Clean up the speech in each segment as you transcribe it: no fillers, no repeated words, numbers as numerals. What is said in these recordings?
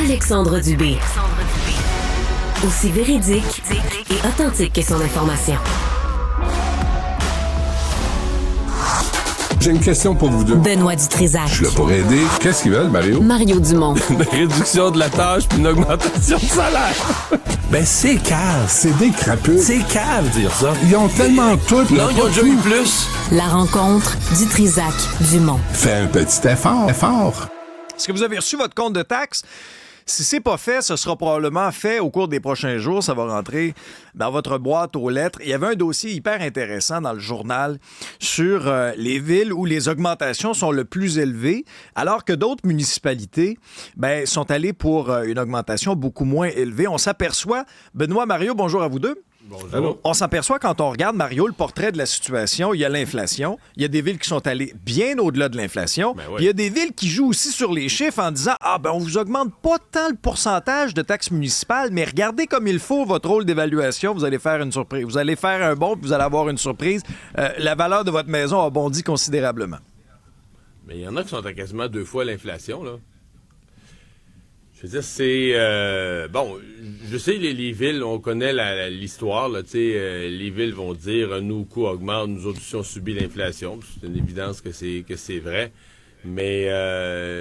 Alexandre Dubé. Aussi véridique et authentique que son information. J'ai une question pour vous deux. Benoît Dutrisac. Je suis là pour aider. Qu'est-ce qu'ils veulent, Mario? Mario Dumont. Une réduction de la tâche puis une augmentation de salaire. Ben, c'est cave. C'est des crapus. C'est cave, dire ça. Ils ont tellement tout. Non, ils ont déjà eu plus. La rencontre Dutrisac-Dumont. Fais un petit effort. Est-ce que vous avez reçu votre compte de taxes? Si c'est pas fait, ce sera probablement fait au cours des prochains jours. Ça va rentrer dans votre boîte aux lettres. Il y avait un dossier hyper intéressant dans le journal sur les villes où les augmentations sont le plus élevées, alors que d'autres municipalités sont allées pour une augmentation beaucoup moins élevée. On s'aperçoit, Benoît, Mario, bonjour à vous deux. Bonjour. On s'aperçoit quand on regarde, Mario, le portrait de la situation, il y a l'inflation, il y a des villes qui sont allées bien au-delà de l'inflation, Ben oui. puis il y a des villes qui jouent aussi sur les chiffres en disant « Ah, on vous augmente pas tant le pourcentage de taxes municipales, mais regardez comme il faut votre rôle d'évaluation, vous allez faire une surprise. Vous allez faire un bond, puis vous allez avoir une surprise. La valeur de votre maison a bondi considérablement. » Mais il y en a qui sont à quasiment 2 fois l'inflation, là. Je veux dire, c'est... bon, je sais, les villes, on connaît l'histoire, là, tu sais, les villes vont dire, nos coûts augmentent, nous autres aussi, on subit l'inflation. C'est une évidence que c'est vrai. Mais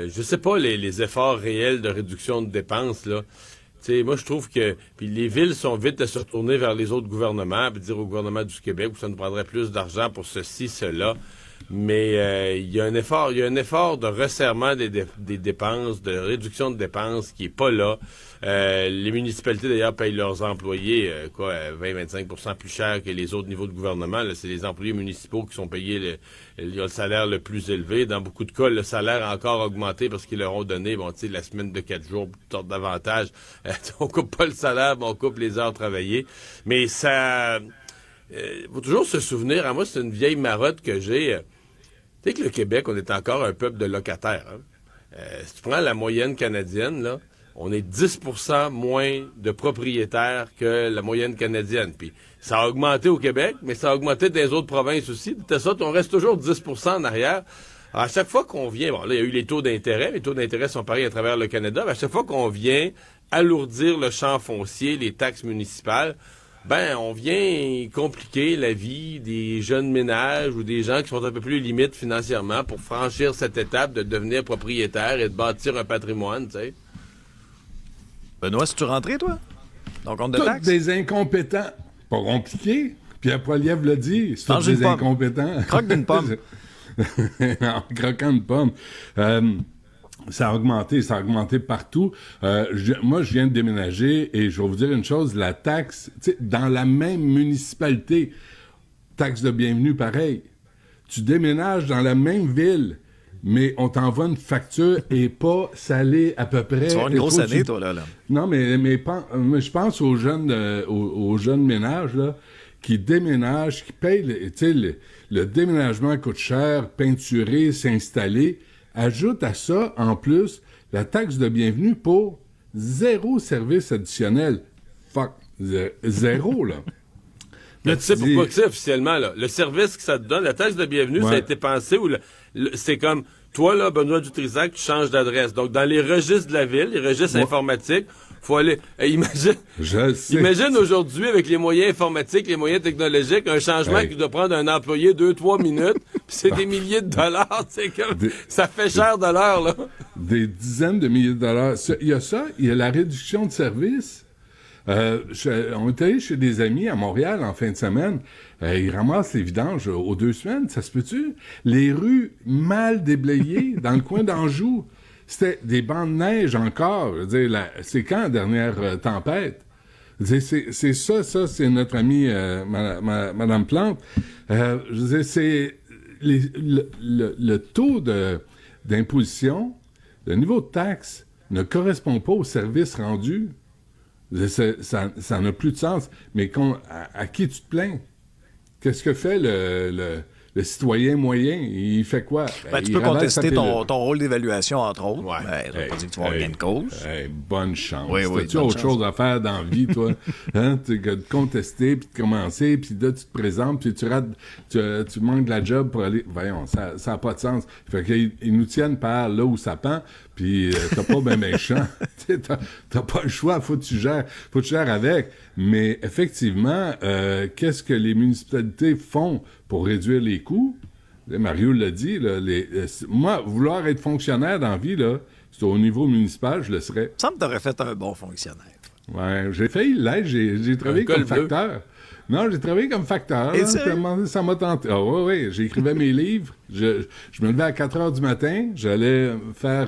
je sais pas, les efforts réels de réduction de dépenses, là. Tu sais, moi, je trouve que... Puis les villes sont vite à se retourner vers les autres gouvernements, puis dire au gouvernement du Québec que ça nous prendrait plus d'argent pour ceci, cela. Mais il y a un effort de resserrement des dépenses, de réduction de dépenses qui est pas là. Les municipalités, d'ailleurs, payent leurs employés 20-25% plus cher que les autres niveaux de gouvernement. Là, c'est les employés municipaux qui sont payés le salaire le plus élevé. Dans beaucoup de cas, le salaire a encore augmenté parce qu'ils leur ont donné, la semaine de 4 jours, toutes sortes d'avantages. On coupe pas le salaire, mais on coupe les heures travaillées. Mais ça... faut toujours se souvenir, à moi, c'est une vieille marotte que j'ai. Tu sais que le Québec, on est encore un peuple de locataires. Hein? Si tu prends la moyenne canadienne, là, on est 10% moins de propriétaires que la moyenne canadienne. Puis ça a augmenté au Québec, mais ça a augmenté dans les autres provinces aussi. De telle sorte qu'on reste toujours 10% en arrière. Alors, à chaque fois qu'on vient, là, il y a eu les taux d'intérêt sont pareils à travers le Canada, mais à chaque fois qu'on vient alourdir le champ foncier, les taxes municipales, on vient compliquer la vie des jeunes ménages ou des gens qui sont un peu plus limites financièrement pour franchir cette étape de devenir propriétaire et de bâtir un patrimoine, tu sais. Benoît, si tu rentré, toi? Ton compte de Tous taxes? des incompétents. Pas compliqué. Pierre Poilievre l'a dit. C'est tous des incompétents. Croque d'une pomme. En croquant une pomme. Ça a augmenté partout. Moi, je viens de déménager et je vais vous dire une chose, la taxe, tu sais, dans la même municipalité, taxe de bienvenue pareil. Tu déménages dans la même ville, mais on t'envoie une facture et pas salée à peu près. Tu vas avoir une grosse année, toi, là. Non, mais je pense aux jeunes ménages, là, qui déménagent, qui payent, le déménagement coûte cher, peinturer, s'installer. Ajoute à ça, en plus, la taxe de bienvenue pour 0 service additionnel. Fuck. Zéro, là. Mais tu sais pourquoi que c'est officiellement, là? Le service que ça te donne, la taxe de bienvenue, ça a été pensé où c'est comme, toi, là, Benoît Dutrisac, tu changes d'adresse. Donc, dans les registres de la ville, les registres informatiques, faut aller... Imagine aujourd'hui, avec les moyens informatiques, les moyens technologiques, un changement qui doit prendre un employé 2-3 minutes, puis c'est des milliers de dollars, c'est comme... ça fait cher de l'heure, là. Des dizaines de milliers de dollars. Il y a ça, il y a la réduction de service. On est allé chez des amis à Montréal en fin de semaine. Ils ramassent les vidanges aux 2 semaines, ça se peut-tu? Les rues mal déblayées dans le coin d'Anjou. C'était des bancs de neige encore. Je veux dire, c'est quand la dernière tempête? C'est ça, c'est notre amie Madame Plante. Je veux dire, c'est le taux d'imposition, le niveau de taxe ne correspond pas au service rendu. Ça n'a plus de sens. Mais à qui tu te plains? Qu'est-ce que fait le citoyen moyen? Il fait quoi? Tu peux contester ton rôle d'évaluation, entre autres. Ouais. Ça veut pas dire que tu vas avoir gain de cause. Bonne chance. Oui, T'as-tu autre chose à faire dans la vie, toi? Que de contester, puis de commencer, puis là, tu te présentes, puis tu rates, tu manques de la job pour aller... Voyons, ça n'a pas de sens. Fait qu'ils nous tiennent par là où ça pend, puis t'as pas ben méchant. T'as pas le choix, faut que tu gères avec. Mais effectivement, qu'est-ce que les municipalités font pour réduire les coûts? Mario l'a dit, là, moi, vouloir être fonctionnaire dans la vie, là, c'est au niveau municipal, je le serais. Il me semble que t'aurais fait un bon fonctionnaire. Ouais, j'ai failli l'être, j'ai travaillé comme facteur. Non, j'ai travaillé comme facteur. Et ça m'a tenté. Ah oui, j'écrivais mes livres. Je me levais à 4 heures du matin. J'allais faire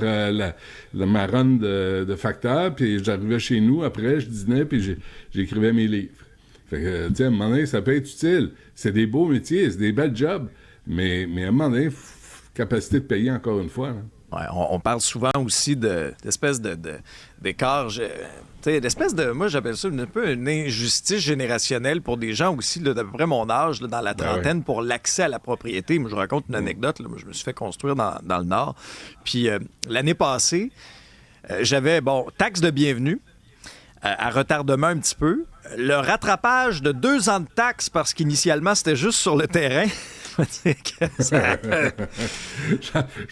ma run de facteur, puis j'arrivais chez nous. Après, je dînais, puis j'écrivais mes livres. Fait que, tu sais, à un moment donné, ça peut être utile. C'est des beaux métiers, c'est des belles jobs. Mais à un moment donné, capacité de payer encore une fois. Là. Ouais, on parle souvent aussi d'espèces d'écart, d'espèces de, moi j'appelle ça un peu une injustice générationnelle pour des gens aussi là, d'à peu près mon âge, là, dans la trentaine, pour l'accès à la propriété. Moi je raconte une anecdote, là, moi, je me suis fait construire dans le Nord. Puis l'année passée, j'avais, taxe de bienvenue, à retardement un petit peu, le rattrapage de 2 ans de taxes parce qu'initialement c'était juste sur le terrain. Je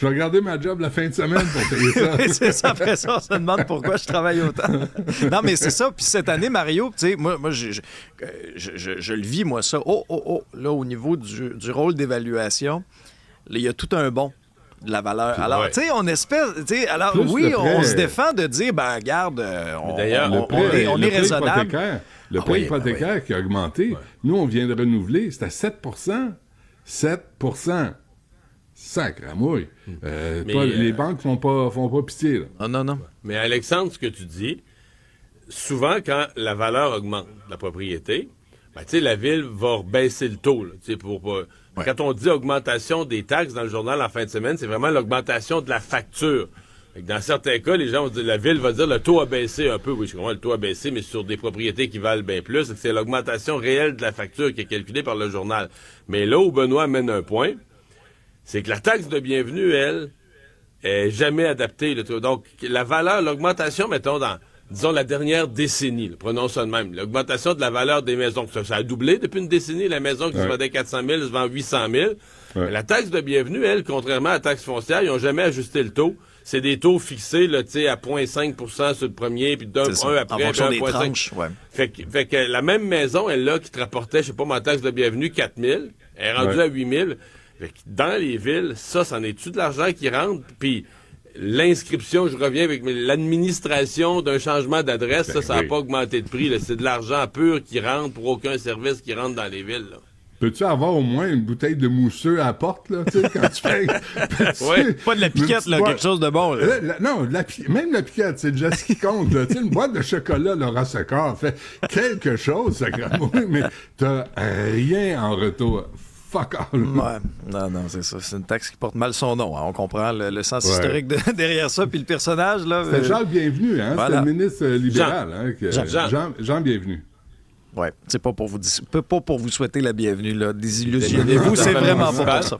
vais regarder ma job la fin de semaine pour payer ça. C'est ça, après ça, on se demande pourquoi je travaille autant. Non, mais c'est ça. Puis cette année, Mario, tu sais, moi je le vis, moi, ça. Là, au niveau du rôle d'évaluation, il y a tout un bond de la valeur. Alors, tu sais, on espère... Alors, plus oui, on se défend de dire, regarde, on est raisonnable. Le prêt hypothécaire qui a augmenté, nous, on vient de renouveler, c'est à 7 7 Sacramouille. Les banques font pas pitié. Là. Ah, non. Mais Alexandre, ce que tu dis, souvent, quand la valeur augmente de la propriété, la ville va baisser le taux. Là, Quand on dit augmentation des taxes dans le journal en fin de semaine, c'est vraiment l'augmentation de la facture. Dans certains cas, les gens vont dire, la ville va dire le taux a baissé un peu. Oui, je comprends, le taux a baissé, mais sur des propriétés qui valent bien plus. C'est l'augmentation réelle de la facture qui est calculée par le journal. Mais là où Benoît amène un point, c'est que la taxe de bienvenue, elle, est jamais adaptée. Donc, la valeur, l'augmentation, mettons, disons, la dernière décennie, prenons ça de même, l'augmentation de la valeur des maisons, ça a doublé depuis une décennie. La maison qui se vendait 400 000 se vend 800 000. Ouais. La taxe de bienvenue, elle, contrairement à la taxe foncière, ils n'ont jamais ajusté le taux. C'est des taux fixés là, à 0,5 sur le premier, puis d'un après, en fonction des tranches, Fait que la même maison, elle là, qui te rapportait, je sais pas, ma taxe de bienvenue, 4 000, elle est rendue à 8 000. Fait que dans les villes, ça, c'en est-tu de l'argent qui rentre? Puis l'inscription, je reviens avec l'administration d'un changement d'adresse, ça n'a pas augmenté de prix. Là. C'est de l'argent pur qui rentre pour aucun service qui rentre dans les villes. Là. Peux-tu avoir au moins une bouteille de mousseux à la porte, là, tu sais, quand tu payes? Pas de la piquette, là, quelque chose de bon, là. Non, même la piquette, c'est déjà ce qui compte, là. Tu sais, une boîte de chocolat, Laura Secor fait quelque chose, sacrément, mais t'as rien en retour. Fuck all. Ouais. Non, c'est ça. C'est une taxe qui porte mal son nom. Hein. On comprend le sens historique derrière ça. Puis le personnage, là... C'était Jean Bienvenu, hein? Voilà. C'était le ministre libéral, Jean Bienvenu. Ouais, c'est pas pour vous souhaiter la bienvenue, là. Désillusionnez-vous, c'est vraiment pas pour ça.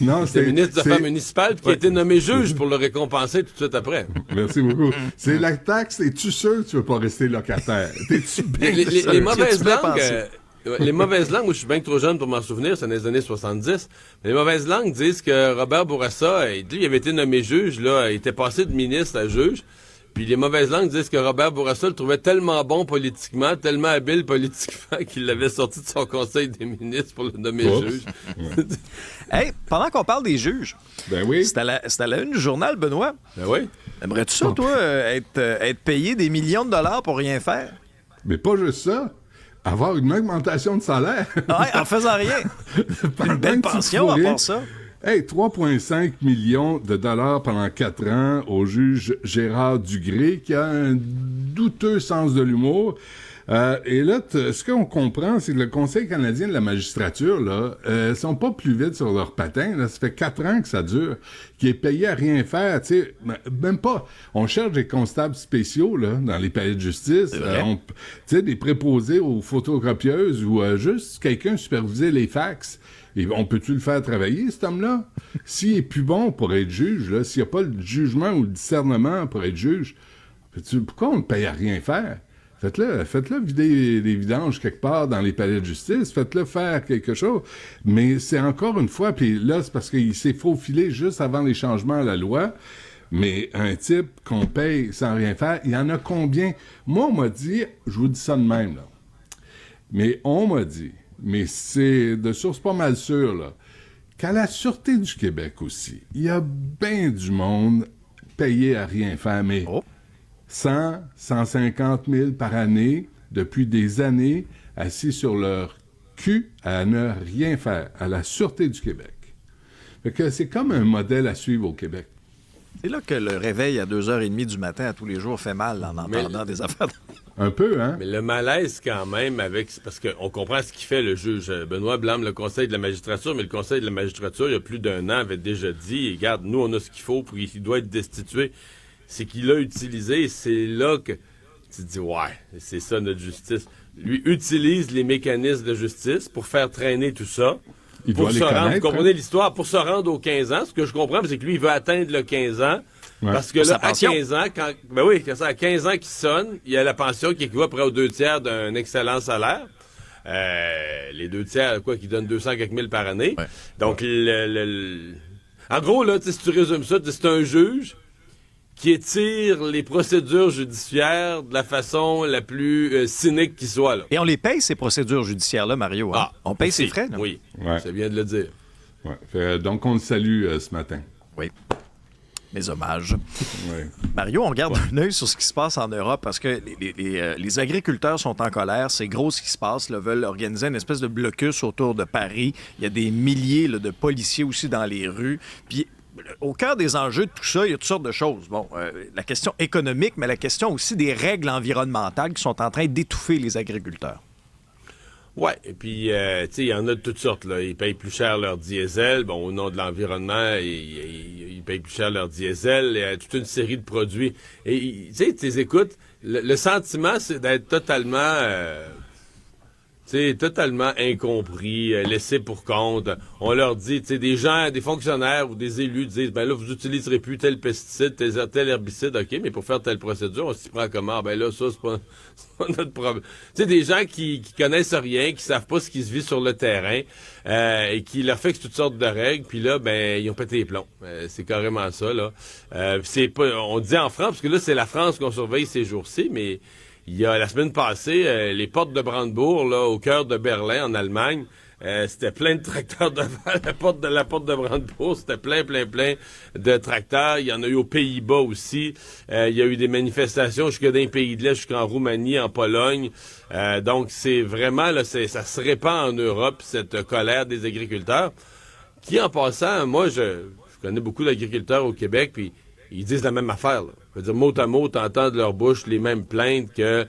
Non, c'est le ministre des Affaires municipales qui a été nommé juge pour le récompenser tout de suite après. Merci beaucoup. C'est la taxe, es-tu sûr que tu veux pas rester locataire? T'es-tu bien les mauvaises langues... les mauvaises langues, moi je suis bien trop jeune pour m'en souvenir, c'est dans les années 70, mais les mauvaises langues disent que Robert Bourassa, il avait été nommé juge, là, il était passé de ministre à juge. Puis les mauvaises langues disent que Robert Bourassa le trouvait tellement bon politiquement, tellement habile politiquement qu'il l'avait sorti de son conseil des ministres pour le nommer juge. Hey, pendant qu'on parle des juges, oui. c'est à la une du journal, Benoît. Ben oui. Aimerais-tu ça, toi, être payé des millions de dollars pour rien faire? Mais pas juste ça. Avoir une augmentation de salaire. Ouais, en faisant rien. Une belle pension à part ça. Hey, 3,5 millions de dollars pendant 4 ans au juge Gérard Dugré, qui a un douteux sens de l'humour. Et là, ce qu'on comprend, c'est que le Conseil canadien de la magistrature, là, sont pas plus vite sur leur patin. Là. Ça fait 4 ans que ça dure, qui est payé à rien faire. Tu sais, même pas. On cherche des constables spéciaux là, dans les palais de justice. Tu sais, des préposés aux photocopieuses ou juste quelqu'un superviser les fax. Et on peut-tu le faire travailler, cet homme-là? S'il est plus bon pour être juge, là, s'il n'y a pas le jugement ou le discernement pour être juge, pourquoi on le paye à rien faire? Faites-le vider les vidanges quelque part dans les palais de justice, faites-le faire quelque chose. Mais c'est encore une fois, puis là, c'est parce qu'il s'est faufilé juste avant les changements à la loi. Mais un type qu'on paye sans rien faire, il y en a combien? Moi, on m'a dit, je vous dis ça de même, là. Mais on m'a dit, mais c'est de source pas mal sûre, là, qu'à la Sûreté du Québec aussi, il y a bien du monde payé à rien faire, mais 100, 150 000 par année, depuis des années, assis sur leur cul à ne rien faire, à la Sûreté du Québec. Fait que c'est comme un modèle à suivre au Québec. C'est là que le réveil à 2h30 du matin à tous les jours fait mal en entendant des affaires. Un peu, hein? Mais le malaise quand même parce qu'on comprend ce qu'il fait le juge. Benoît blâme le Conseil de la magistrature, mais le Conseil de la magistrature, il y a plus d'1 an, avait déjà dit, regarde, nous, on a ce qu'il faut, puis il doit être destitué. C'est qu'il l'a utilisé, et c'est là que tu te dis, ouais, c'est ça notre justice. Lui utilise les mécanismes de justice pour faire traîner tout ça. Il doit les connaître. Vous comprenez l'histoire? Pour se rendre aux 15 ans, ce que je comprends, c'est que lui, il veut atteindre le 15 ans. Ouais. Parce que là, à 15 ans, à 15 ans qu'il sonne, il y a la pension qui équivaut à près aux 2/3 d'un excellent salaire. Les 2/3, qui donnent 200 quelques mille par année. Ouais. Donc, en gros, là, si tu résumes ça, c'est un juge qui étire les procédures judiciaires de la façon la plus cynique qui soit. Là. Et on les paye, ces procédures judiciaires-là, Mario. Hein? On paye ses frais, là? Oui, ouais. C'est bien de le dire. Ouais. Donc, on le salue ce matin. Oui. Mes hommages. Oui. Mario, on garde un œil sur ce qui se passe en Europe parce que les agriculteurs sont en colère. C'est gros ce qui se passe. Ils veulent organiser une espèce de blocus autour de Paris. Il y a des milliers de policiers aussi dans les rues. Puis, au cœur des enjeux de tout ça, il y a toutes sortes de choses. Bon, la question économique, mais la question aussi des règles environnementales qui sont en train d'étouffer les agriculteurs. Ouais, et puis, tu sais, il y en a de toutes sortes, là. Ils payent plus cher leur diesel. Bon, au nom de l'environnement, ils payent plus cher leur diesel. Il y a toute une série de produits. Et, tu sais, tu écoutes, le sentiment, c'est d'être totalement... totalement incompris, laissé pour compte. On leur dit, des gens, des fonctionnaires ou des élus disent, ben là, vous utiliserez plus tel pesticide, tel herbicide, OK, mais pour faire telle procédure, on s'y prend comment? Ben là, ça, c'est pas notre problème. Tu sais, des gens qui connaissent rien, qui savent pas ce qui se vit sur le terrain, et qui leur fixent toutes sortes de règles, puis là, ben, ils ont pété les plombs. C'est carrément ça, là. C'est pas, on dit en France, parce que là, c'est la France qu'on surveille ces jours-ci, mais il y a la semaine passée, les portes de Brandebourg, là, au cœur de Berlin, en Allemagne, c'était plein de tracteurs devant la porte de Brandebourg, c'était plein de tracteurs. Il y en a eu aux Pays-Bas aussi. Il y a eu des manifestations jusque dans les pays de l'Est, jusqu'en Roumanie, en Pologne. Donc, c'est vraiment, là, ça se répand en Europe, cette colère des agriculteurs, qui, en passant, moi, je connais beaucoup d'agriculteurs au Québec, puis ils disent la même affaire, là. Je veux dire, mot à mot, t'entends de leur bouche les mêmes plaintes que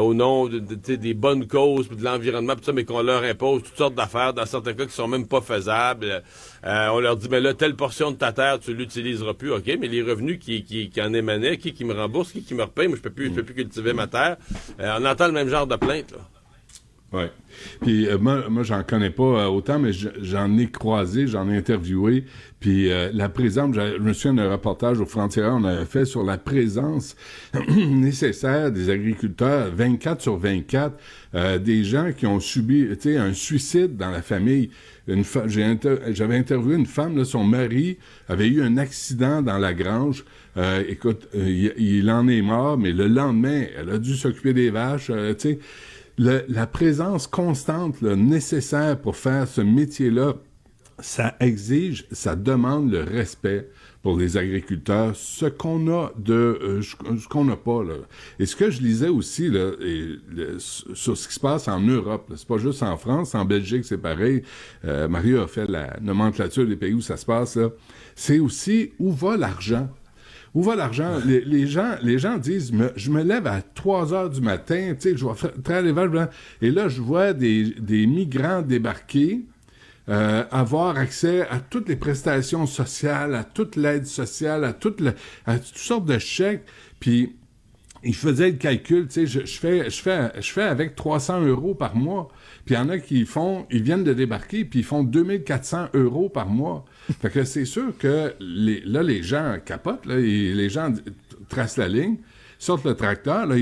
au nom des bonnes causes pis de l'environnement, pis ça, mais qu'on leur impose toutes sortes d'affaires, dans certains cas qui sont même pas faisables. On leur dit, mais là, telle portion de ta terre, tu l'utiliseras plus, OK, mais les revenus qui en émanaient, qui me rembourse, qui me repaye, moi, je peux plus cultiver ma terre. On entend le même genre de plainte, là. Oui. Puis moi, j'en connais pas autant, mais j'en ai croisé, j'en ai interviewé. Puis la présence, je me souviens d'un reportage au Frontières, on avait fait sur la présence nécessaire des agriculteurs 24/24, des gens qui ont subi, tu sais, un suicide dans la famille. J'avais interviewé une femme, là, son mari avait eu un accident dans la grange. Écoute, il en est mort, mais le lendemain, elle a dû s'occuper des vaches, tu sais. La présence constante là, nécessaire pour faire ce métier-là, ça exige, ça demande le respect pour les agriculteurs, ce qu'on a ce qu'on n'a pas, là. Et ce que je lisais aussi là, sur ce qui se passe en Europe, là, c'est pas juste en France, en Belgique c'est pareil. Mario a fait la nomenclature des pays où ça se passe là. C'est aussi où va l'argent. Où va l'argent? Les gens disent, je me lève à 3 heures du matin, tu sais, je vais faire les vaches, et là, je vois des migrants débarquer, avoir accès à toutes les prestations sociales, à toute l'aide sociale, à toutes sortes de chèques, puis il faisait le calcul, tu sais, je fais avec 300 € par mois, puis il y en a ils viennent de débarquer, puis ils font 2400 € par mois. Fait que c'est sûr que les gens capotent, là, et les gens tracent la ligne, sortent le tracteur, là,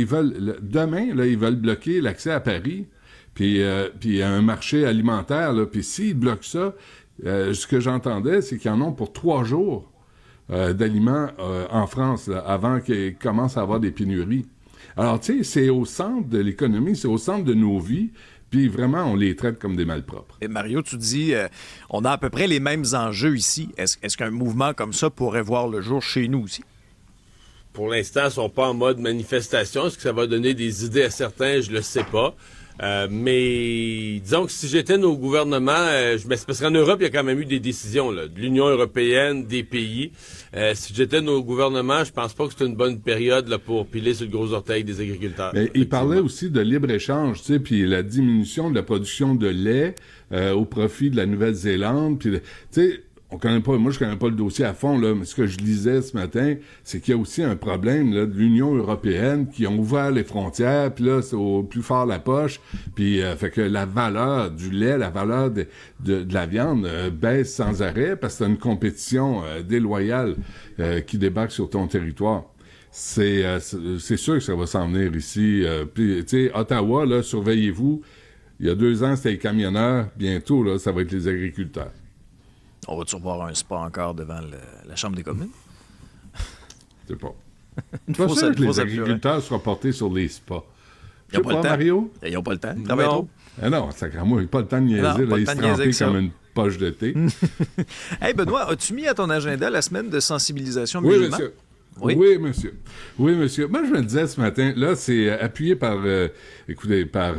demain, là, ils veulent bloquer l'accès à Paris, puis un marché alimentaire, là, puis s'ils bloquent ça, ce que j'entendais, c'est qu'ils en ont pour 3 jours. d'aliments en France, là, avant qu'il commence à avoir des pénuries. Alors, tu sais, c'est au centre de l'économie, c'est au centre de nos vies, puis vraiment, on les traite comme des malpropres. Et Mario, tu dis, on a à peu près les mêmes enjeux ici. Est-ce qu'un mouvement comme ça pourrait voir le jour chez nous aussi? Pour l'instant, ils ne sont pas en mode manifestation. Est-ce que ça va donner des idées à certains? Je le sais pas. Mais disons que si j'étais nos gouvernements, parce qu'en Europe, il y a quand même eu des décisions là, de l'Union européenne, des pays. Si j'étais nos gouvernements, je pense pas que c'est une bonne période là, pour piler sur le gros orteil des agriculteurs. Mais il parlait aussi de libre-échange, tu sais, puis la diminution de la production de lait au profit de la Nouvelle-Zélande. Puis, tu sais, moi, je connais pas le dossier à fond, là, mais ce que je lisais ce matin, c'est qu'il y a aussi un problème là, de l'Union européenne qui ont ouvert les frontières, puis là, c'est au plus fort la poche, puis fait que la valeur du lait, la valeur de la viande baisse sans arrêt parce que c'est une compétition déloyale qui débarque sur ton territoire. C'est sûr que ça va s'en venir ici. Puis, tu sais, Ottawa, là, surveillez-vous. Il y a 2 ans, c'était les camionneurs. Bientôt, là, ça va être les agriculteurs. On va-tu revoir un spa encore devant la Chambre des communes? Je sais pas. Je suis pas sûr que les agriculteurs soient portés sur les spas. Ils n'ont pas le temps. Mario? Ils n'ont pas le temps. Ils travaillent trop. Non, sacrément, ils n'ont pas le temps de niaiser. Là, ils se trempent comme une poche de thé. Hey, Benoît, as-tu mis à ton agenda la semaine de sensibilisation musulmane? Oui, monsieur. Oui, monsieur. Oui, monsieur. Moi, je me disais ce matin, là, c'est appuyé par,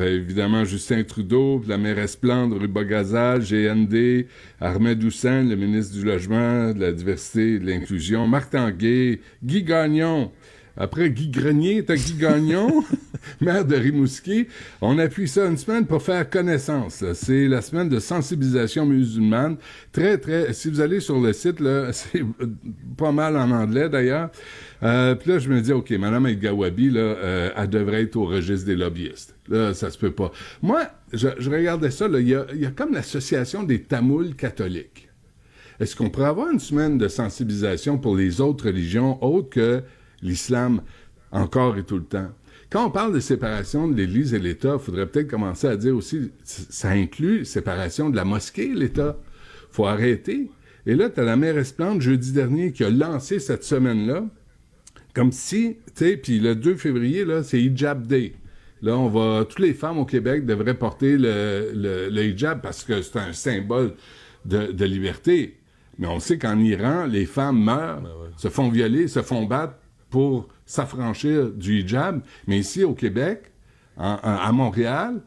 évidemment, Justin Trudeau, la mairesse Plante, Ruba Gazal, GND, Ahmed Hussein, le ministre du Logement, de la Diversité et de l'Inclusion, Marc Tanguay, Guy Gagnon. Après Guy Grenier, t'as Guy Gagnon, maire de Rimouski. On appuie ça une semaine pour faire connaissance. Là. C'est la semaine de sensibilisation musulmane. Très, très... Si vous allez sur le site, là, c'est pas mal en anglais, d'ailleurs. Puis là, je me dis, OK, Mme El-Gawabi, là, elle devrait être au registre des lobbyistes. Là, ça se peut pas. Moi, je regardais ça, là, il y a comme l'association des Tamouls catholiques. Est-ce qu'on pourrait avoir une semaine de sensibilisation pour les autres religions autres que l'islam, encore et tout le temps? Quand on parle de séparation de l'Église et l'État, il faudrait peut-être commencer à dire aussi, ça inclut séparation de la mosquée et l'État. Faut arrêter. Et là, tu as la mairesse Plante, jeudi dernier, qui a lancé cette semaine-là, comme si, tu sais, puis le 2 février, là, c'est Hijab Day. Là, toutes les femmes au Québec devraient porter le hijab parce que c'est un symbole de liberté. Mais on sait qu'en Iran, les femmes meurent, se font violer, se font battre pour s'affranchir du hijab. Mais ici, au Québec, à Montréal,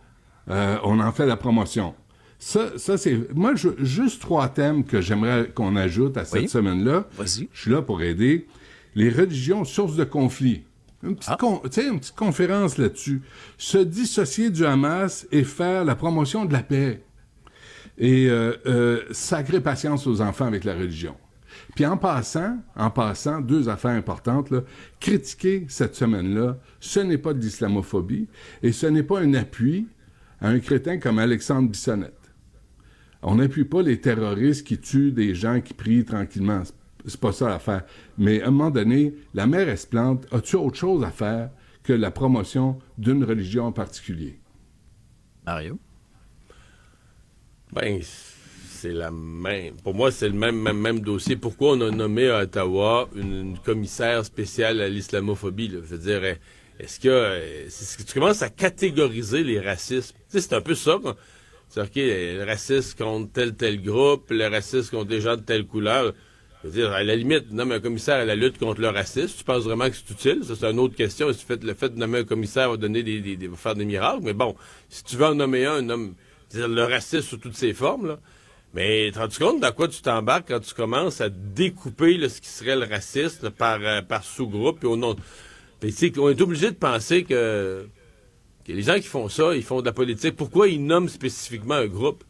on en fait la promotion. Ça c'est... Moi, juste 3 thèmes que j'aimerais qu'on ajoute à cette semaine-là. Vas-y. Je suis là pour aider. Les religions, source de conflit. Une petite conférence là-dessus. Se dissocier du Hamas et faire la promotion de la paix. Et sacrer patience aux enfants avec la religion. Puis en passant, 2 affaires importantes, là, critiquer cette semaine-là, ce n'est pas de l'islamophobie et ce n'est pas un appui à un crétin comme Alexandre Bissonnette. On n'appuie pas les terroristes qui tuent des gens qui prient tranquillement. C'est pas ça l'affaire. Mais à un moment donné, la mairesse Plante, as-tu autre chose à faire que la promotion d'une religion en particulier? Mario? Ben, c'est la même. Pour moi, c'est le même dossier. Pourquoi on a nommé à Ottawa une commissaire spéciale à l'islamophobie? Là? Je veux dire, est-ce que tu commences à catégoriser les racismes? Tu sais, c'est un peu ça. C'est OK, le racisme contre tel groupe, le racisme contre des gens de telle couleur. Je veux dire, à la limite, nommer un commissaire à la lutte contre le racisme, tu penses vraiment que c'est utile? Ça, c'est une autre question. Le fait de nommer un commissaire va donner va faire des miracles. Mais bon, si tu veux en nommer un, nomme le racisme sous toutes ses formes, là. Mais te rends-tu compte dans quoi tu t'embarques quand tu commences à découper là, ce qui serait le racisme là, par sous-groupe et au nom... Puis, on est obligé de penser que les gens qui font ça, ils font de la politique. Pourquoi ils nomment spécifiquement un groupe?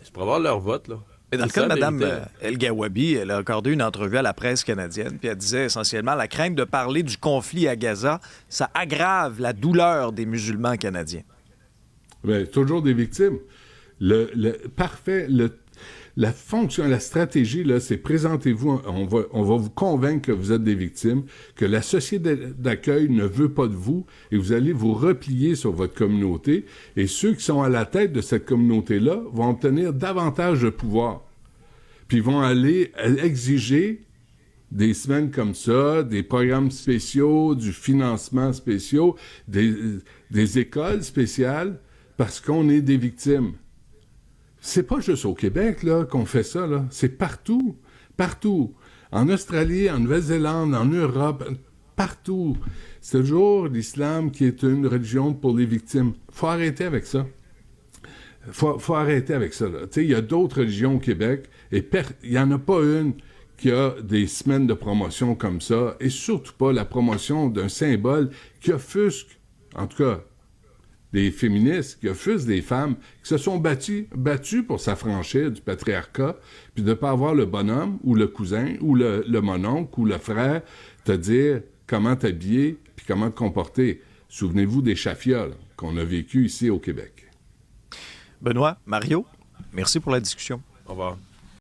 C'est pour avoir leur vote, là. Mais dans le cas de Mme El-Gawabi, elle a accordé une entrevue à la presse canadienne, puis elle disait essentiellement la crainte de parler du conflit à Gaza, ça aggrave la douleur des musulmans canadiens. Bien, toujours des victimes. La fonction, la stratégie, là, c'est présentez-vous, on va vous convaincre que vous êtes des victimes, que la société d'accueil ne veut pas de vous, et vous allez vous replier sur votre communauté, et ceux qui sont à la tête de cette communauté-là vont obtenir davantage de pouvoir. Puis ils vont aller exiger des semaines comme ça, des programmes spéciaux, du financement spéciaux, des écoles spéciales, parce qu'on est des victimes. C'est pas juste au Québec là, qu'on fait ça, là. C'est partout. Partout. En Australie, en Nouvelle-Zélande, en Europe, partout. C'est toujours l'islam qui est une religion pour les victimes. Faut arrêter avec ça. Faut arrêter avec ça. Il y a d'autres religions au Québec et il n'y en a pas une qui a des semaines de promotion comme ça, et surtout pas la promotion d'un symbole qui offusque, en tout cas, des féministes, qui offusquent des femmes qui se sont battues pour s'affranchir du patriarcat, puis de ne pas avoir le bonhomme, ou le cousin, ou le mononcle, ou le frère, te dire comment t'habiller, puis comment te comporter. Souvenez-vous des chafioles qu'on a vécues ici au Québec. Benoît, Mario, merci pour la discussion. Au revoir.